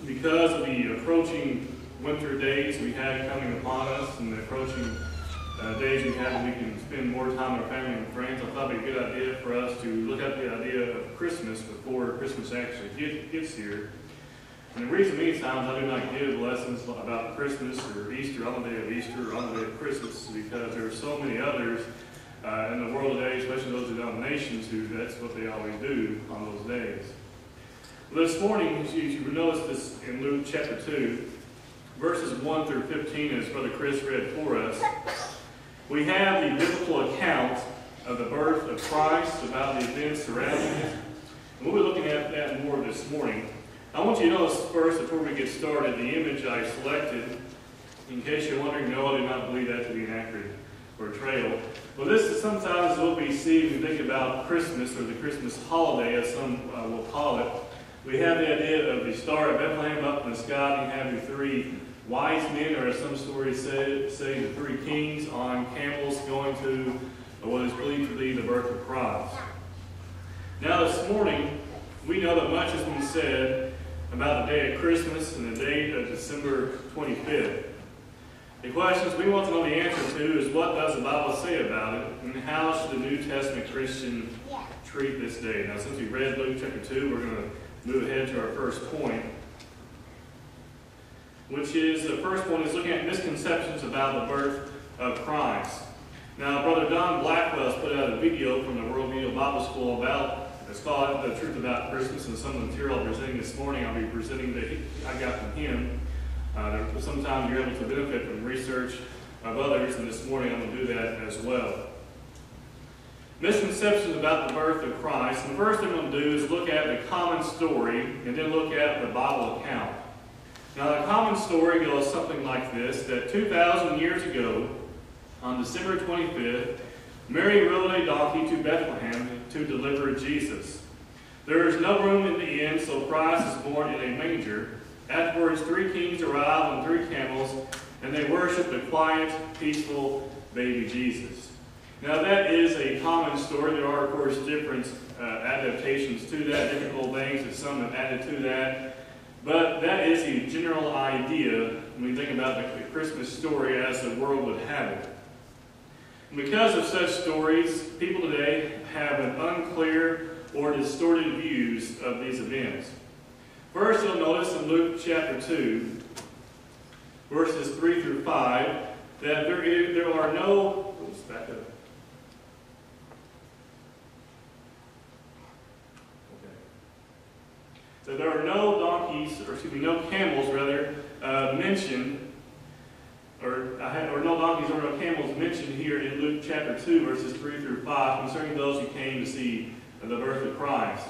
because of the approaching winter days we have coming upon us and the approaching days we have when we can spend more time with our family and friends, I thought it would be a good idea for us to look at the idea of Christmas before Christmas actually gets here. And the reason many times I do not give lessons about Christmas or Easter on the day of Easter or on the day of Christmas is because there are so many others in the world today, especially those denominations, who that's what they always do on those days. Well, this morning, you notice this in Luke chapter 2, verses 1 through 15, as Brother Chris read for us. We have the biblical account of the birth of Christ, about the events surrounding it. And we'll be looking at that more this morning. I want you to notice first, before we get started, the image I selected. In case you're wondering, no, I do not believe that to be an accurate portrayal. Well, this is sometimes what we see when we think about Christmas, or the Christmas holiday, as some will call it. We have the idea of the Star of Bethlehem up in the sky, and you have the three wise men, or as some stories say the three kings on camels going to what is believed to be the birth of Christ. Now this morning, we know that much has been said about the day of Christmas and the date of December 25th. The questions we want to know the answer to is, what does the Bible say about it, and how should the New Testament Christian treat this day? Now, since we read Luke chapter 2, we're going to move ahead to our first point, which is, the first point is looking at misconceptions about the birth of Christ. Now, Brother Don Blackwell has put out a video from the World Media Bible School about, it's called The Truth About Christmas, and some of the material I'm presenting this morning, I'll be presenting that I got from him. Sometimes you're able to benefit from research of others, and this morning I'm going to do that as well. Misconceptions about the birth of Christ. And the first thing I'm going to do is look at the common story, and then look at the Bible account. Now, the common story goes something like this, that 2,000 years ago, on December 25th, Mary rode a donkey to Bethlehem to deliver Jesus. There is no room in the inn, so Christ is born in a manger. Afterwards, three kings arrive on three camels, and they worship the quiet, peaceful baby Jesus. Now, that is a common story. There are, of course, different adaptations to that, different old things that some have added to that. But that is the general idea when we think about the Christmas story as the world would have it. And because of such stories, people today have an unclear or distorted views of these events. First, you'll notice in Luke chapter 2, verses 3 through 5, that there are no... Let's back up. Okay. So there are no donkeys, or excuse me, no camels, rather, mentioned, or no donkeys or no camels mentioned here in Luke chapter 2, verses 3 through 5, concerning those who came to see the birth of Christ.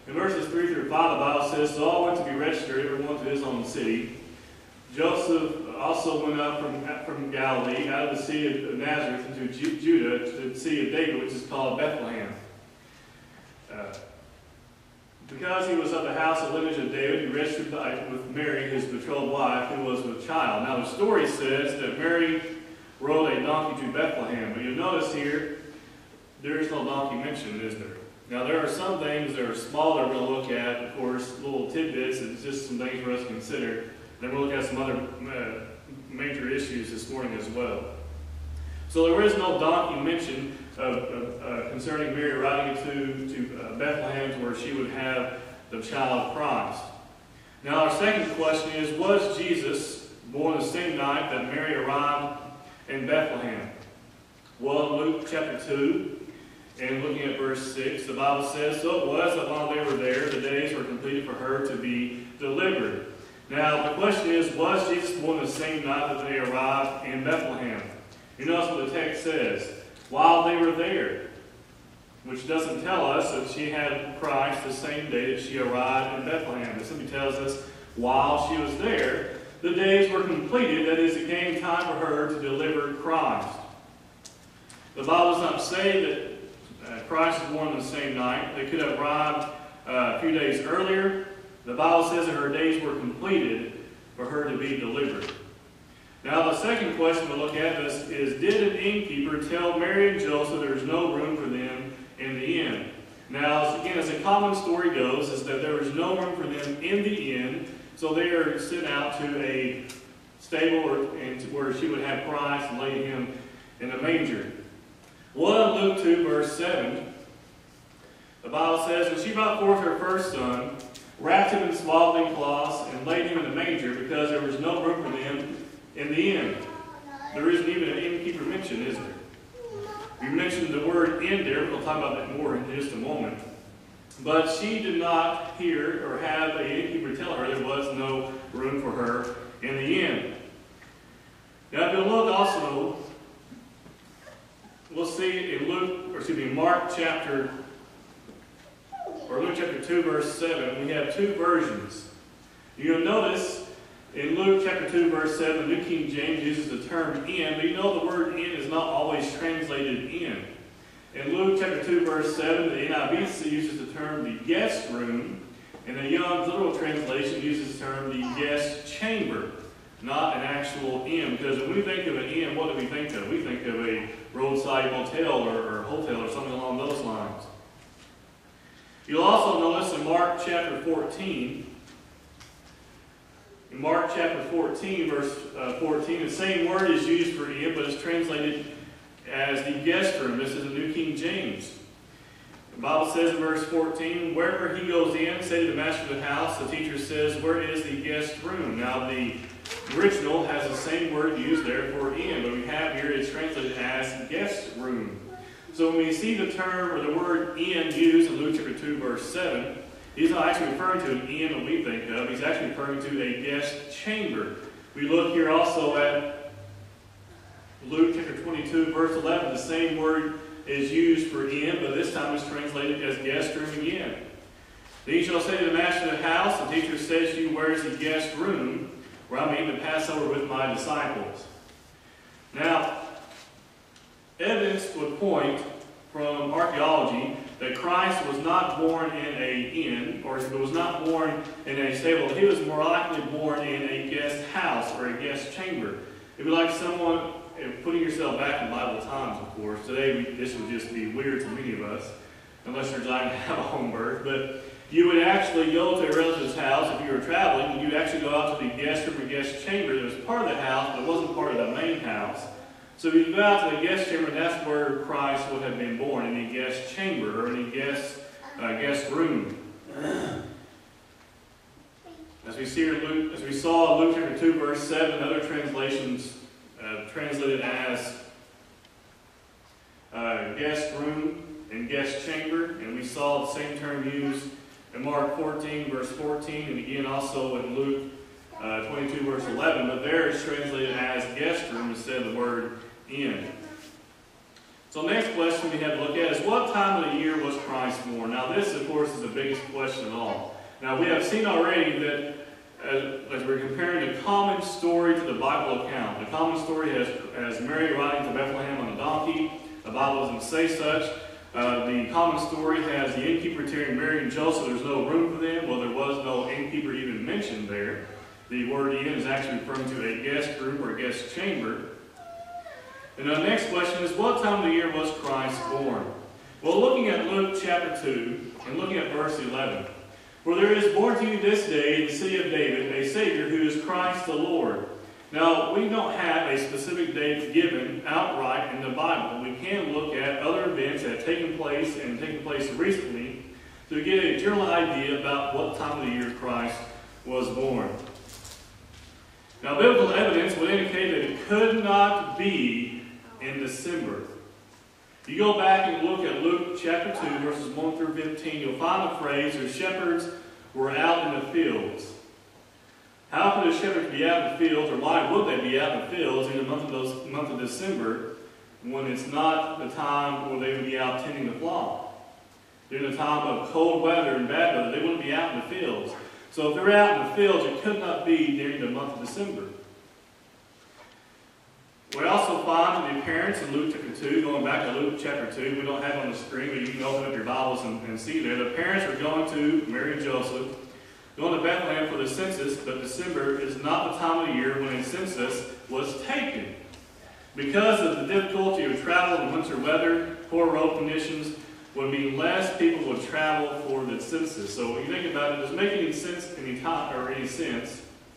In verses 3 through 5, the Bible says, "So all went to be registered, everyone to his own city. Joseph also went up from Galilee, out of the city of Nazareth, into Judah, to the city of David, which is called Bethlehem. Because he was of the house of lineage of David, he registered with Mary, his betrothed wife, who was with child." Now the story says that Mary rode a donkey to Bethlehem. But you'll notice here, there is no donkey mentioned, is there? Now, there are some things that are smaller we're going to look at, of course, little tidbits, and just some things for us to consider. Then we'll look at some other major issues this morning as well. So there is no donkey mentioned concerning Mary riding to Bethlehem, to where she would have the child Christ. Now, our second question is, was Jesus born the same night that Mary arrived in Bethlehem? Well, in Luke chapter 2, and looking at verse 6, the Bible says, "So it was that while they were there, the days were completed for her to be delivered." Now, the question is, was Jesus born the same night that they arrived in Bethlehem? You notice what the text says, while they were there, which doesn't tell us that she had Christ the same day that she arrived in Bethlehem. It simply tells us, while she was there, the days were completed, that is, it came time for her to deliver Christ. The Bible does not say that Christ was born on the same night. They could have arrived a few days earlier. The Bible says that her days were completed for her to be delivered. Now, the second question we'll look at is did an innkeeper tell Mary and Joseph there was no room for them in the inn? Now, again, as a common story goes, is that there was no room for them in the inn, So they are sent out to a stable where she would have Christ and lay him in a manger. Well, in Luke 2, verse 7, the Bible says, "And she brought forth her first son, wrapped him in swaddling cloths, and laid him in a manger, because there was no room for them in the inn." There isn't even an innkeeper mentioned, is there? We mentioned the word inn there. We'll talk about that more in just a moment. But she did not hear or have an innkeeper tell her there was no room for her in the inn. Now, if you look also, we'll see in Luke chapter 2, verse 7, we have two versions. You'll notice in Luke chapter 2, verse 7, the New King James uses the term inn, but you know the word inn is not always translated in. In Luke chapter 2, verse 7, the NIV uses the term the guest room, and the Young's Literal Translation uses the term the guest chamber, not an actual inn. Because when we think of an inn, what do we think of? We think of a roadside motel or hotel or something along those lines. You'll also notice in Mark chapter 14, verse 14, the same word is used for inn, but it's translated as the guest room. This is the New King James. The Bible says in verse 14, "Wherever he goes in, say to the master of the house," the teacher says, "Where is the guest room?" Now the original has the same word used there for inn, but we have here it's translated as guest room. So when we see the term or the word inn used in Luke chapter 2, verse 7, he's not actually referring to an inn that we think of. He's actually referring to a guest chamber. We look here also at Luke chapter 22, verse 11. The same word is used for inn, but this time it's translated as guest room again. "Then you shall say to the master of the house, the teacher says to you, where is the guest room, where I mean to pass over with my disciples?" Now, evidence would point from archaeology that Christ was not born in an inn, or he was not born in a stable. He was more likely born in a guest house or a guest chamber. It'd be like someone, putting yourself back in Bible times, of course. Today, this would just be weird to many of us, unless you're trying to have a home birth. But you would actually go to a relative's house if you were traveling, and you'd actually go out to the guest room or guest chamber that was part of the house, but it wasn't part of the main house. So you go out to the guest chamber, and that's where Christ would have been born, in the guest chamber or in the guest room. As we saw in Luke chapter 2, verse 7, other translations translated as guest room and guest chamber, and we saw the same term used in Mark 14, verse 14, and again also in Luke 22, verse 11, but there it's translated as guest room instead of the word inn. So the next question we have to look at is, what time of the year was Christ born? Now this, of course, is the biggest question of all. Now we have seen already that as we're comparing the common story to the Bible account, the common story has Mary riding to Bethlehem on a donkey. The Bible doesn't say such. The common story has the innkeeper tearing Mary and Joseph. There's no room for them. Well, there was no innkeeper even mentioned there. The word inn is actually referring to a guest room or a guest chamber. And the next question is, what time of the year was Christ born? Well, looking at Luke chapter 2 and looking at verse 11, "For there is born to you this day in the city of David a Savior who is Christ the Lord." Now, we don't have a specific date given outright in the Bible. We can look at other events that have taken place and taken place recently to get a general idea about what time of the year Christ was born. Now, biblical evidence would indicate that it could not be in December. If you go back and look at Luke chapter 2, verses 1 through 15, you'll find the phrase, "The shepherds were out in the fields." How could the shepherds be out in the fields, or why would they be out in the fields in the month of December, when it's not the time where they would be out tending the flock? During the time of cold weather and bad weather, they wouldn't be out in the fields. So if they're out in the fields, it could not be during the month of December. We also find that the parents in Luke chapter 2, going back to Luke chapter 2, we don't have it on the screen, but you can open up your Bibles and see there. The parents are going to, Mary and Joseph, going to Bethlehem for the census, but December is not the time of the year when a census was taken. Because of the difficulty of travel in winter weather, poor road conditions, would be less people would travel for the census. So when you think about it, does it make any sense,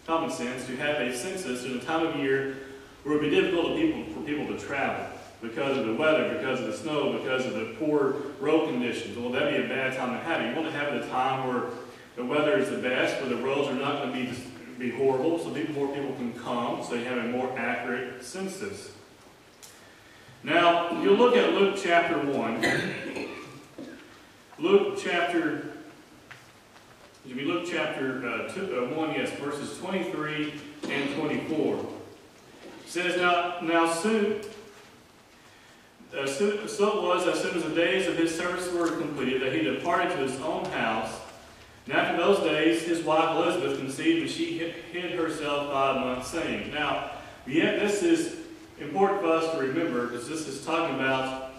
common sense, to have a census in a time of year where it would be difficult for people to travel because of the weather, because of the snow, because of the poor road conditions? Well, that'd be a bad time to have it. You want to have it at a time where the weather is the best, where the roads are not going to be horrible, so more people can come, so you have a more accurate census. Now, you'll look at Luke chapter 1. Luke chapter 1, verses 23 and 24. It says, Now soon, so it was, as soon as the days of his service were completed, that he departed to his own house. And after those days, his wife Elizabeth conceived, and she hid herself 5 months, saying. Now, this is important for us to remember, because this is talking about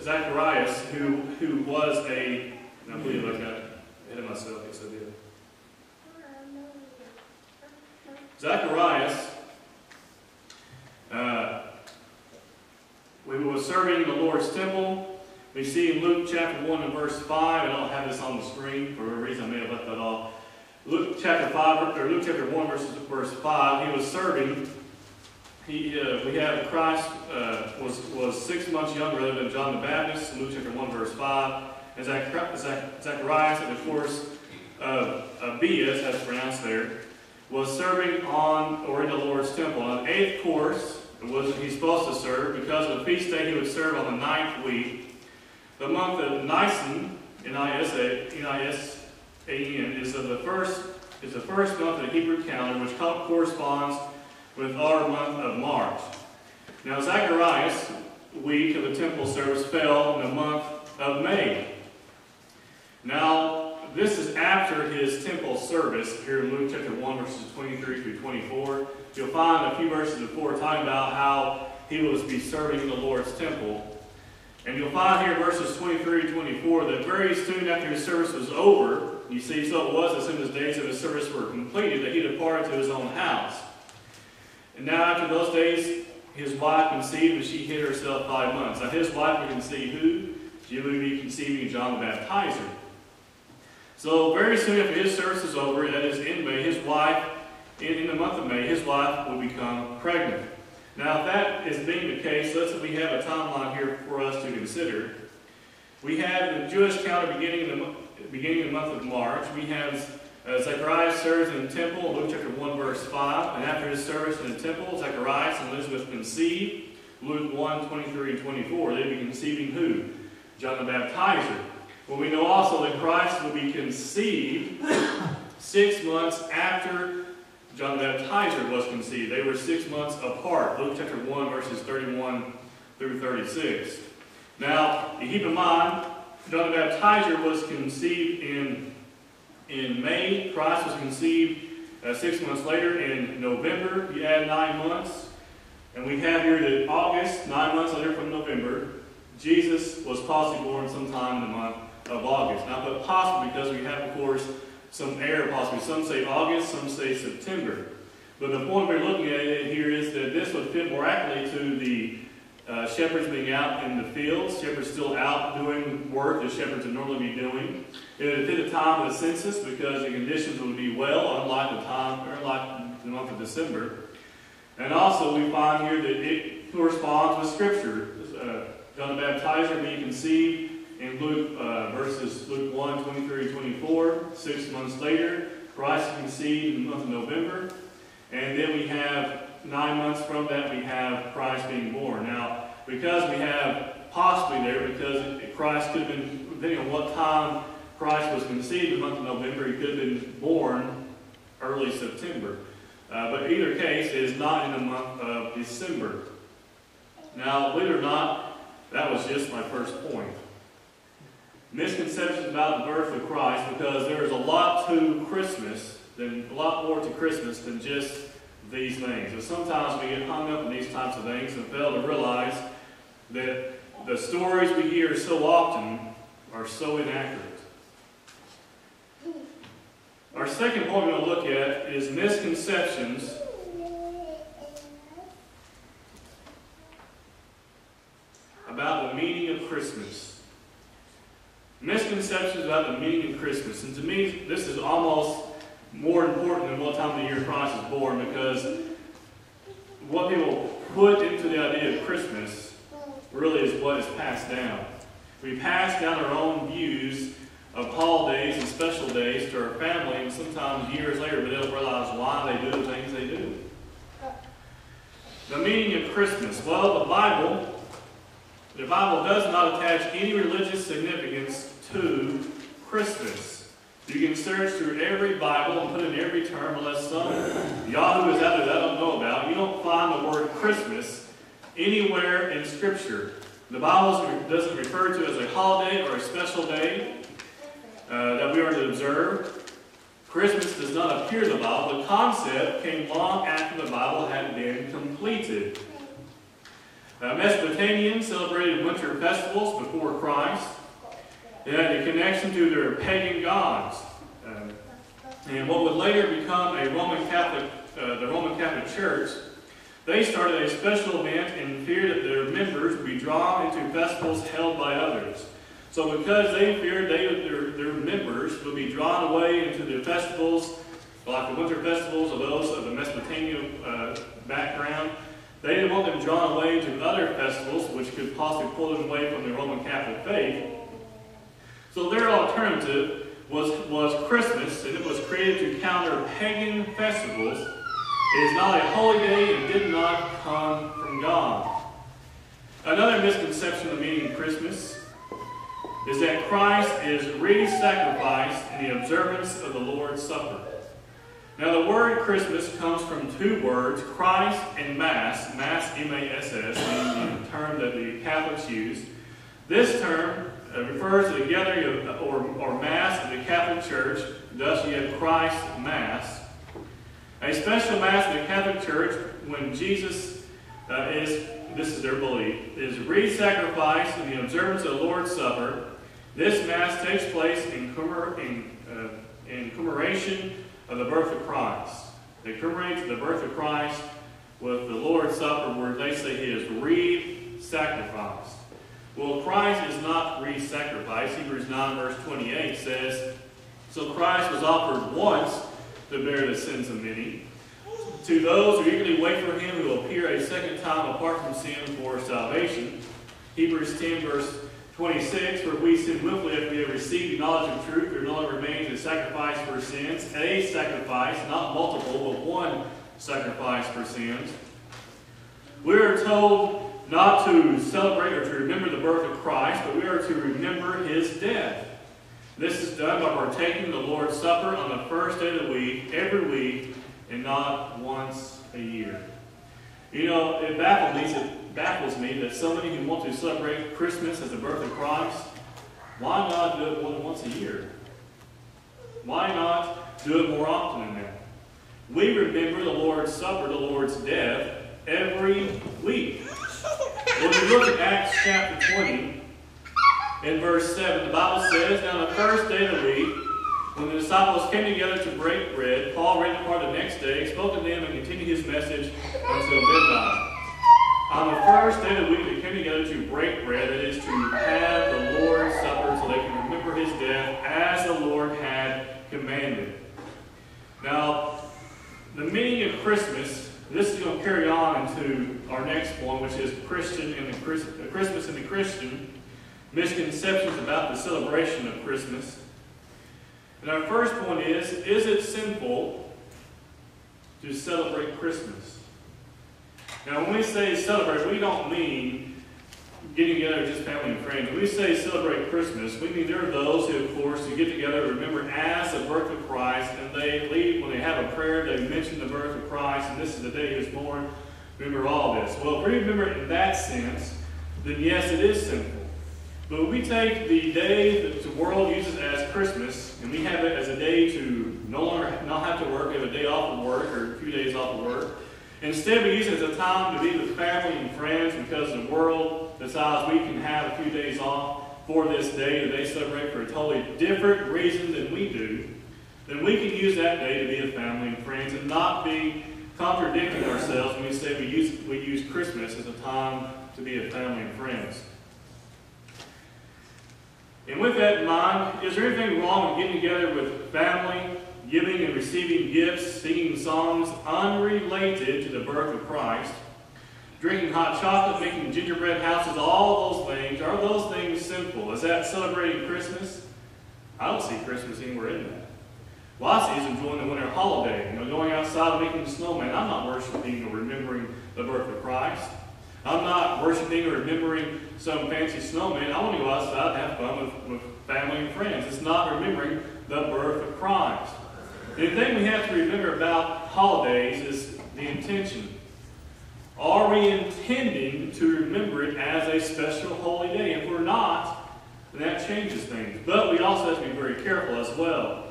Zacharias, who was I believe I got ahead of myself, yes I did. Zacharias was serving in the Lord's temple. We see in Luke chapter 1 and verse 5, I don't have this on the screen for a reason, I may have left that off. Luke chapter 1 verse 5, he was serving. We have Christ was 6 months younger than John the Baptist, Luke chapter 1 verse 5. And Zacharias, and of course Abias, as pronounced there, was serving in the Lord's temple. On the 8th course, he's supposed to serve, because of the feast day he would serve on the 9th week. The month of Nisan, N-I-S-A-N, is the first month of the Hebrew calendar, which corresponds with our month of March. Now, Zacharias' week of the temple service fell in the month of May. Now, this is after his temple service here in Luke chapter 1, verses 23 through 24. You'll find a few verses before talking about how he was be serving in the Lord's temple. And you'll find here in verses 23 to 24 that very soon after his service was over, you see, so it was as soon as days of his service were completed, that he departed to his own house. And now after those days, his wife conceived, and she hid herself 5 months. Now his wife would conceive who? She would be conceiving John the Baptizer. So very soon after his service is over, that is in May, his wife, in the month of May, his wife will become pregnant. Now if that is being the case, let's say we have a timeline here for us to consider. We have the Jewish calendar beginning in the month of March. We have Zacharias serves in the temple, Luke chapter 1 verse 5. And after his service in the temple, Zacharias and Elizabeth conceived, Luke 1, 23 and 24. They'd be conceiving who? John the Baptizer. Well, we know also that Christ will be conceived 6 months after John the Baptizer was conceived. They were 6 months apart. Luke chapter 1 verses 31 through 36. Now, you keep in mind, John the Baptizer was conceived in May. Christ was conceived 6 months later in November. You add 9 months. And we have here that August, 9 months later from November, Jesus was possibly born sometime in the month of August. Now, but possibly because we have, of course, some error possibly. Some say August, some say September. But the point we're looking at here is that this would fit more accurately to the shepherds being out in the fields, shepherds still out doing work that shepherds would normally be doing. It would fit the time of the census because the conditions would be well, unlike the month of December. And also we find here that it corresponds with Scripture. John the Baptizer being conceived in Luke 1, 23 and 24. 6 months later, Christ conceived in the month of November. And then we have 9 months from that, we have Christ being born. Now, because we have possibly there, because Christ could have been, depending on what time Christ was conceived in the month of November, he could have been born early September. But either case, it is not in the month of December. Now, believe it or not, that was just my first point. Misconceptions about the birth of Christ, because there is a lot to Christmas, a lot more to Christmas than just these things. And sometimes we get hung up in these types of things and fail to realize that the stories we hear so often are so inaccurate. Our second point we're going to look at is misconceptions about the meaning of misconceptions about the meaning of Christmas. And to me, this is almost more important than what time of the year Christ is born, because what people put into the idea of Christmas really is what is passed down. We pass down our own views of holidays and special days to our family, and sometimes years later we don't realize why they do the things they do. The meaning of Christmas. Well, the Bible does not attach any religious significance to Christmas. You can search through every Bible and put in every term, unless some Yahoo is out there that I don't know about. You don't find the word Christmas anywhere in Scripture. The Bible doesn't refer to it as a holiday or a special day that we are to observe. Christmas does not appear in the Bible. The concept came long after the Bible had been completed. Mesopotamians celebrated winter festivals before Christ. They had a connection to their pagan gods. And what would later become the Roman Catholic Church, they started a special event in fear that their members would be drawn into festivals held by others. So because they feared their members would be drawn away into the festivals, like the winter festivals of those of the Mesopotamian background, they didn't want them drawn away to other festivals which could possibly pull them away from the Roman Catholic faith. So their alternative was Christmas, and it was created to counter pagan festivals. It is not a holy day and did not come from God. Another misconception of the meaning of Christmas is that Christ is re-sacrificed in the observance of the Lord's Supper. Now the word Christmas comes from two words, Christ and Mass, Mass, M-A-S-S, meaning the term that the Catholics use. This term refers to the gathering or Mass of the Catholic Church, thus you have Christ Mass. A special Mass of the Catholic Church when Jesus this is their belief, is re-sacrificed in the observance of the Lord's Supper. This Mass takes place in commemoration of the birth of Christ. They commemorate the birth of Christ with the Lord's Supper, where they say He is re-sacrificed. Well, Christ is not re-sacrificed. Hebrews 9 verse 28 says, so Christ was offered once to bear the sins of many. To those who eagerly wait for Him, who will appear a second time apart from sin for salvation. Hebrews 10 verse 26, for we sin willfully if we have received the knowledge of truth, there no longer remains a sacrifice for sins, a sacrifice, not multiple, but one sacrifice for sins. We are told not to celebrate or to remember the birth of Christ, but we are to remember His death. This is done by partaking of the Lord's Supper on the first day of the week, every week, and not once a year. You know, it baffles me that so many who want to celebrate Christmas as the birth of Christ, why not do it more than once a year? Why not do it more often than that? We remember the Lord's Supper, the Lord's death, every week. When we look at Acts chapter 20, in verse 7, the Bible says, now the first day of the week, when the disciples came together to break bread, Paul ran apart the next day, spoke to them, and continued his message until midnight. On the first day of the week, they came together to break bread, that is, to have the Lord's Supper, so they can remember His death as the Lord had commanded. Now, the meaning of Christmas, this is going to carry on into our next point, which is Christmas and the Christian, misconceptions about the celebration of Christmas. And our first point is it sinful to celebrate Christmas? Now, when we say celebrate, we don't mean getting together just family and friends. When we say celebrate Christmas, we mean there are those who, of course, who get together and remember as the birth of Christ, and they leave, when they have a prayer, they mention the birth of Christ, and this is the day He was born. Remember all this. Well, if we remember it in that sense, then yes, it is sinful. But when we take the day that the world uses as Christmas, and we have it as a day to not have to work, we have a day off of work, or a few days off of work, instead we use it as a time to be with family and friends, because the world decides we can have a few days off for this day that they celebrate for a totally different reason than we do, then we can use that day to be with family and friends and not be contradicting ourselves when we say we use Christmas as a time to be with family and friends. And with that in mind, is there anything wrong with getting together with family, giving and receiving gifts, singing songs unrelated to the birth of Christ, drinking hot chocolate, making gingerbread houses, all those things? Are those things sinful? Is that celebrating Christmas? I don't see Christmas anywhere in that. Well, I see is enjoying the winter holiday, going outside and making the snowman. I'm not worshiping or remembering the birth of Christ. I'm not worshiping or remembering some fancy snowman. I want to go outside and have fun with family and friends. It's not remembering the birth of Christ. The thing we have to remember about holidays is the intention. Are we intending to remember it as a special holy day? If we're not, then that changes things. But we also have to be very careful as well.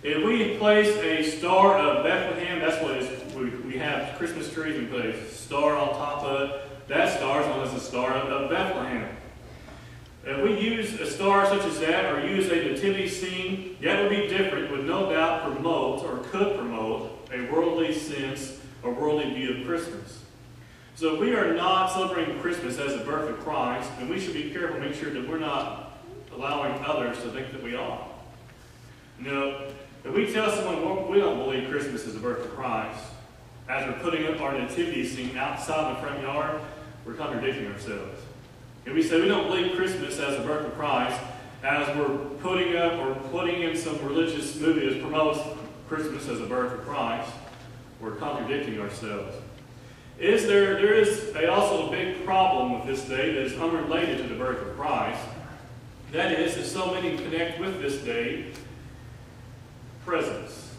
If we place a star of Bethlehem, that's what it is. We have Christmas trees, we put a star on top of it. That star is known as the Star of Bethlehem. If we use a star such as that, or use a nativity scene, that would be different, would no doubt promote, or could promote, a worldly sense, a worldly view of Christmas. So if we are not celebrating Christmas as the birth of Christ, then we should be careful to make sure that we're not allowing others to think that we are. If we tell someone we don't believe Christmas is the birth of Christ, as we're putting up our nativity scene outside the front yard, we're contradicting ourselves. If we say we don't believe Christmas as the birth of Christ, as we're putting up or putting in some religious movie that promotes Christmas as the birth of Christ, we're contradicting ourselves. There is also a big problem with this day that is unrelated to the birth of Christ. That is that so many connect with this day presents.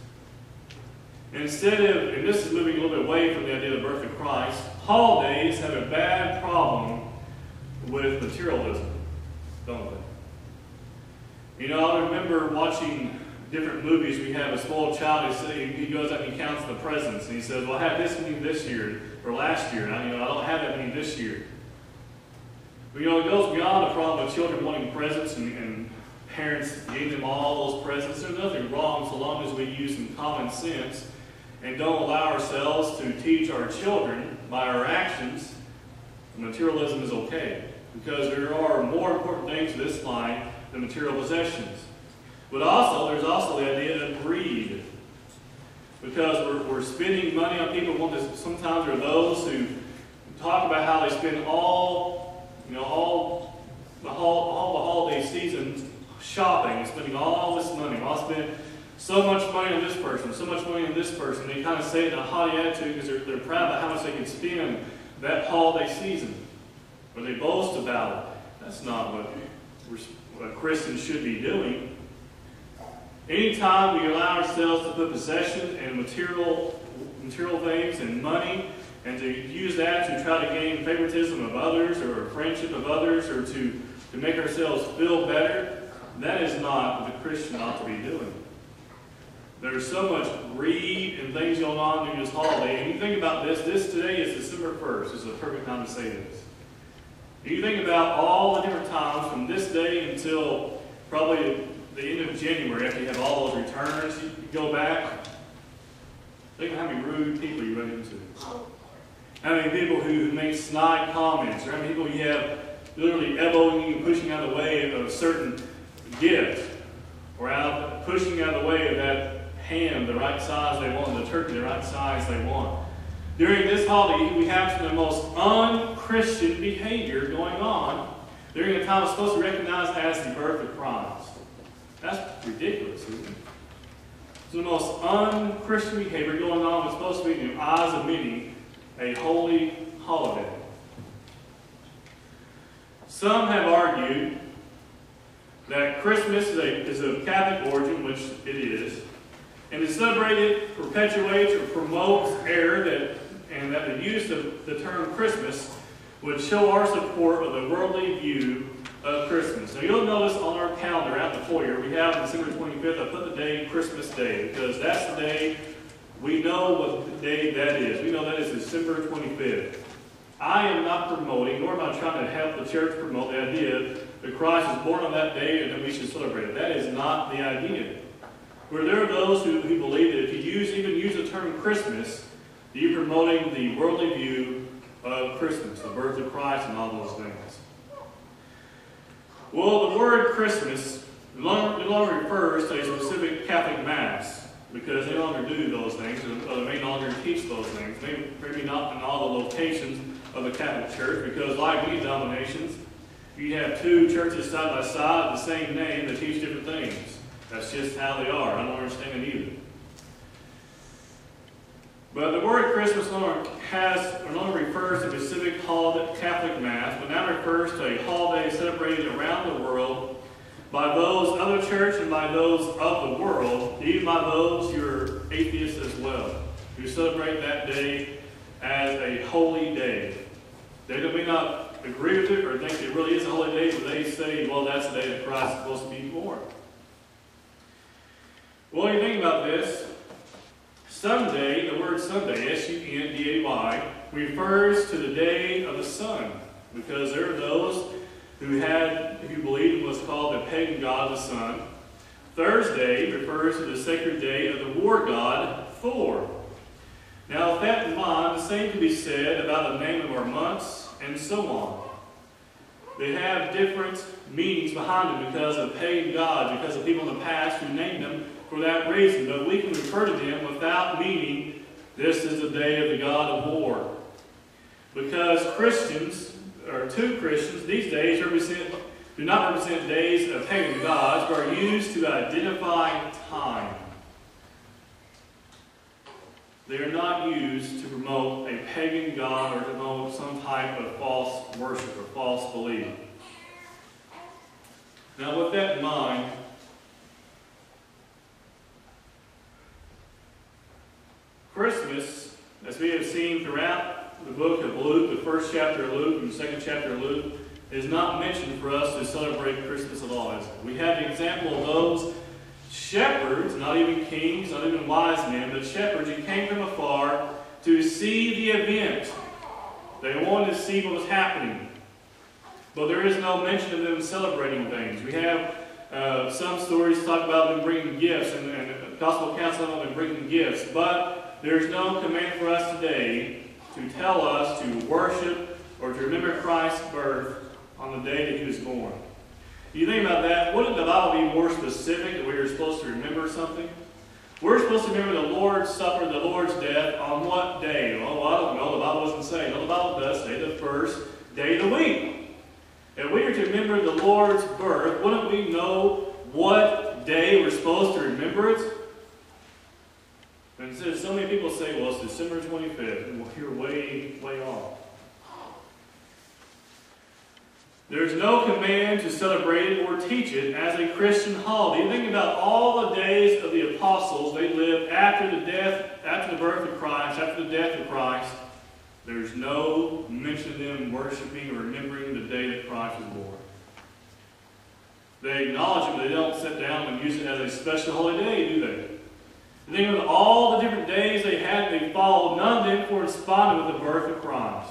Instead of, and this is moving a little bit away from the idea of the birth of Christ, holidays have a bad problem with materialism, don't they? I remember watching different movies. We have a spoiled child. He goes up and he counts the presents, and he says, "Well, I had this many this year or last year, and I don't have that many this year." But, it goes beyond the problem of children wanting presents and parents giving them all those presents. There's nothing wrong so long as we use some common sense and don't allow ourselves to teach our children by our actions materialism is okay. Because there are more important things in this life than material possessions. But there's also the idea of greed. Because we're spending money on people. Sometimes there are those who talk about how they spend all the holiday season shopping and spending all this money. I'll spend so much money on this person, so much money on this person. They kind of say it in a haughty attitude because they're proud of how much they can spend that holiday season. Or they boast about it. That's not what Christians should be doing. Anytime we allow ourselves to put possession and material things and money and to use that to try to gain favoritism of others or friendship of others or to make ourselves feel better, that is not what the Christian ought to be doing. There's so much greed and things going on during this holiday. And you think about this today is December 1st. This is a perfect time to say this. If you think about all the different times from this day until probably the end of January, after you have all those returns, you go back, think of how many rude people you run into. How many people who make snide comments, or how many people you have literally elbowing you and pushing out of the way of a certain gift, or pushing out of the way of that ham the right size they want, the turkey the right size they want. During this holiday, we have some of the most un-Christian behavior going on during a time it's supposed to be recognized as the birth of Christ. That's ridiculous, isn't it? It's the most un-Christian behavior going on. It's supposed to be, in the eyes of many, a holy holiday. Some have argued that Christmas is of Catholic origin, which it is, and to celebrate it perpetuates or promotes error and that the use of the term Christmas would show our support of the worldly view of Christmas. Now you'll notice on our calendar out in the foyer, we have December 25th, I put the day Christmas Day, because that's the day we know what day that is. We know that is December 25th. I am not promoting, nor am I trying to help the church promote the idea that Christ was born on that day and that we should celebrate it. That is not the idea. Where there are those who believe that if you even use the term Christmas, you're promoting the worldly view of Christmas, the birth of Christ and all those things. Well, the word Christmas no longer refers to a specific Catholic Mass, because they no longer do those things, or they may no longer teach those things. Maybe not in all the locations of the Catholic Church, because like many denominations, you have two churches side by side, the same name, that teach different things. That's just how they are. I don't understand it either. But the word Christmas no longer refers to a specific Catholic Mass, but now refers to a holiday celebrated around the world by those of the church and by those of the world, even by those who are atheists as well, who celebrate that day as a holy day. They may not agree with it or think it really is a holy day, but they say, well, that's the day that Christ is supposed to be born. Well, when you think about this, Sunday, the word Sunday, S-U-N-D-A-Y, refers to the day of the sun, because there are those who believed in what's called the pagan god of the sun. Thursday refers to the sacred day of the war god, Thor. Now, with that in mind, the same can be said about the name of our months, and so on. They have different meanings behind them because of pagan gods, because of people in the past who named them for that reason. But we can refer to them without meaning, this is the day of the god of war. Because Christians, or two Christians, these days do not represent days of pagan gods, but are used to identify time. They are not used to promote a pagan god or to promote some type of false worship or false belief. Now, with that in mind, Christmas, as we have seen throughout the book of Luke, the first chapter of Luke and the second chapter of Luke, is not mentioned for us to celebrate Christmas at all. We have the example of those shepherds, not even kings, not even wise men, but shepherds who came from afar to see the event. They wanted to see what was happening. But there is no mention of them celebrating things. We have some stories talk about them bringing gifts, and gospel accounts about them bringing gifts. But there's no command for us today to tell us to worship or to remember Christ's birth on the day that he was born. You think about that, wouldn't the Bible be more specific that we are supposed to remember something? We're supposed to remember the Lord's Supper, the Lord's death, on what day? Oh, I don't know. The Bible doesn't say. No, the Bible does say the first day of the week. If we are to remember the Lord's birth, wouldn't we know what day we're supposed to remember it? And so many people say, well, it's December 25th. And you're way, way off. There's no command to celebrate it or teach it as a Christian holiday. Think about all the days of the apostles they lived after the death, after the birth of Christ, after the death of Christ. There's no mention of them worshiping or remembering the day that Christ was born. They acknowledge it, but they don't sit down and use it as a special holy day, do they? Think of all the different days they had, they followed. None of them corresponded with the birth of Christ.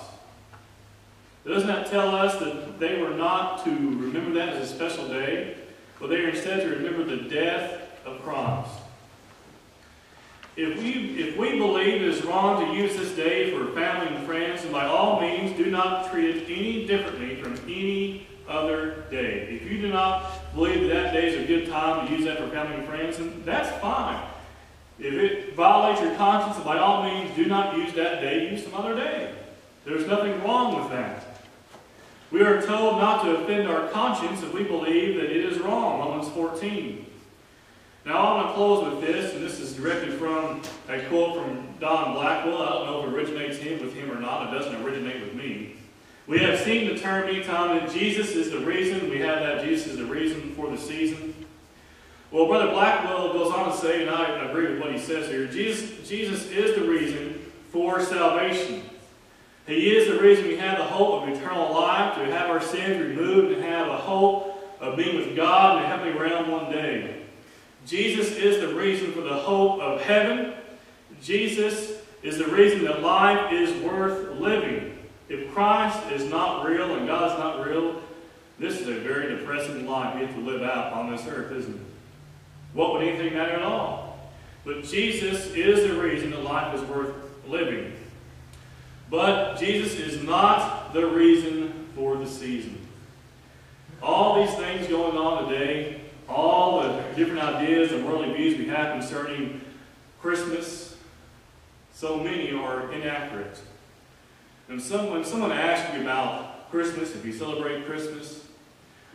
Doesn't that tell us that they were not to remember that as a special day, but they are instead to remember the death of Christ? If we believe it is wrong to use this day for family and friends, then by all means do not treat it any differently from any other day. If you do not believe that day is a good time to use that for family and friends, then that's fine. If it violates your conscience, then by all means do not use that day, use some other day. There's nothing wrong with that. We are told not to offend our conscience if we believe that it is wrong, Romans 14. Now I want to close with this, and this is directly from a quote from Don Blackwell. I don't know if it originates with him or not. It doesn't originate with me. We have seen the term many times that Jesus is the reason. We have that Jesus is the reason for the season. Well, Brother Blackwell goes on to say, and I agree with what he says here, Jesus is the reason for salvation. He is the reason we have the hope of eternal life, to have our sins removed, and have a hope of being with God in the heavenly realm one day. Jesus is the reason for the hope of heaven. Jesus is the reason that life is worth living. If Christ is not real and God is not real, this is a very depressing life we have to live out on this earth, isn't it? What would anything matter at all? But Jesus is the reason that life is worth living. But Jesus is not the reason for the season. All these things going on today, all the different ideas and worldly views we have concerning Christmas, so many are inaccurate. And when someone asks you about Christmas, if you celebrate Christmas,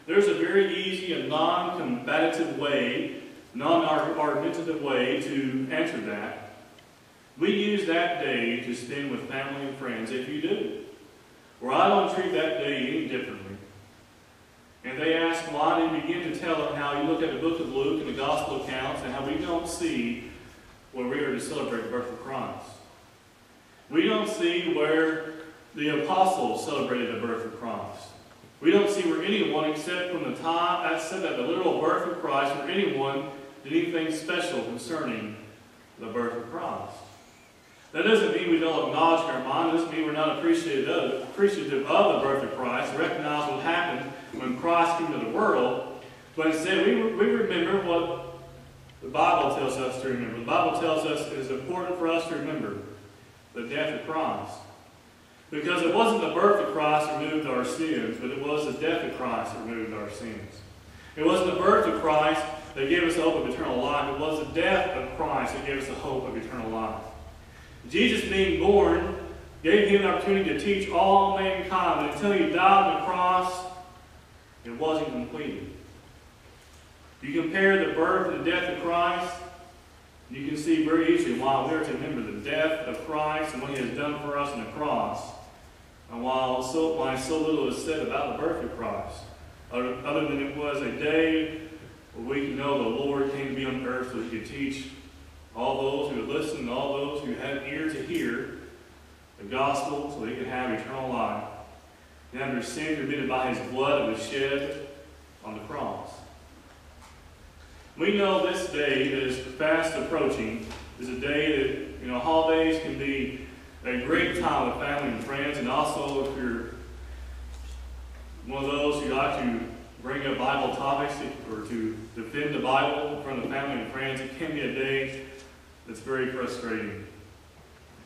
there's a very easy and non-combative way, non-argumentative way to answer that. We use that day to spend with family and friends, if you do. Or I don't treat that day any differently. And they ask why, and begin to tell them how you look at the book of Luke and the gospel accounts and how we don't see where we are to celebrate the birth of Christ. We don't see where the apostles celebrated the birth of Christ. We don't see where anyone, except from the time that said that the literal birth of Christ, where anyone did anything special concerning the birth of Christ. That doesn't mean we don't acknowledge in our mind. It doesn't mean we're not appreciative of the birth of Christ, recognize what happened when Christ came to the world. But instead, we remember what the Bible tells us to remember. The Bible tells us it is important for us to remember the death of Christ. Because it wasn't the birth of Christ that removed our sins, but it was the death of Christ that removed our sins. It wasn't the birth of Christ that gave us the hope of eternal life. It was the death of Christ that gave us the hope of eternal life. Jesus being born gave him an opportunity to teach all mankind, but until he died on the cross, it wasn't completed. You compare the birth and the death of Christ, you can see very easily why we are to remember the death of Christ and what he has done for us on the cross, and why so little is said about the birth of Christ, other than it was a day where we can know the Lord came to be on earth so he could teach all those who would listen, and all those who had ear to hear the gospel so they could have eternal life, and have their sins remitted by his blood that was shed on the cross. We know this day that is fast approaching is a day that, holidays can be a great time with family and friends, and also if you're one of those who like to bring up Bible topics or to defend the Bible in front of family and friends, it can be a day that's very frustrating.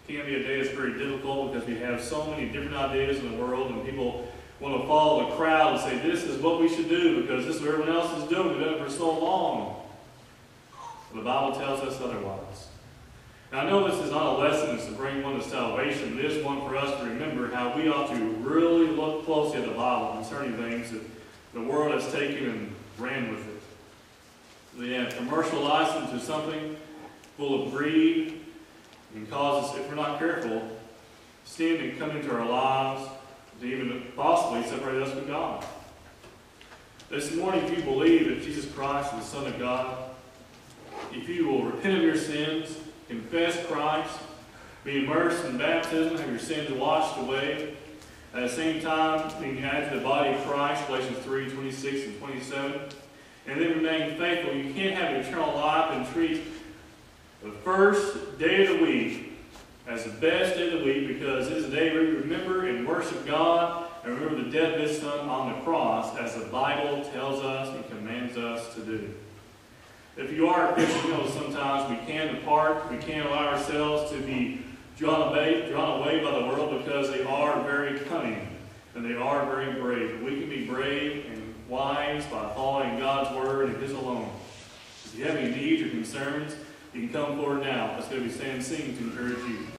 It can be a day that's very difficult because we have so many different ideas in the world, and people want to follow the crowd and say, this is what we should do because this is what everyone else is doing. We've done it for so long. The Bible tells us otherwise. Now, I know this is not a lesson that's to bring one to salvation, but it is one for us to remember how we ought to really look closely at the Bible concerning things that the world has taken and ran with it. They have commercialized into something full of greed and causes, if we're not careful, sin to come into our lives to even possibly separate us from God. This morning, if you believe that Jesus Christ is the Son of God, if you will repent of your sins, confess Christ, be immersed in baptism, have your sins washed away, at the same time being added to the body of Christ, Galatians 3:26 and 27, and then remain faithful, you can't have eternal life and treat the first day of the week as the best day of the week because it is a day where we remember and worship God and remember the death of his Son on the cross as the Bible tells us and commands us to do. If you are a Christian, sometimes we can depart, we can allow ourselves to be drawn away by the world because they are very cunning and they are very brave. But we can be brave and wise by following God's word and his alone. If you have any needs or concerns, you can come forward now. Let's go to stand and sing to encourage you.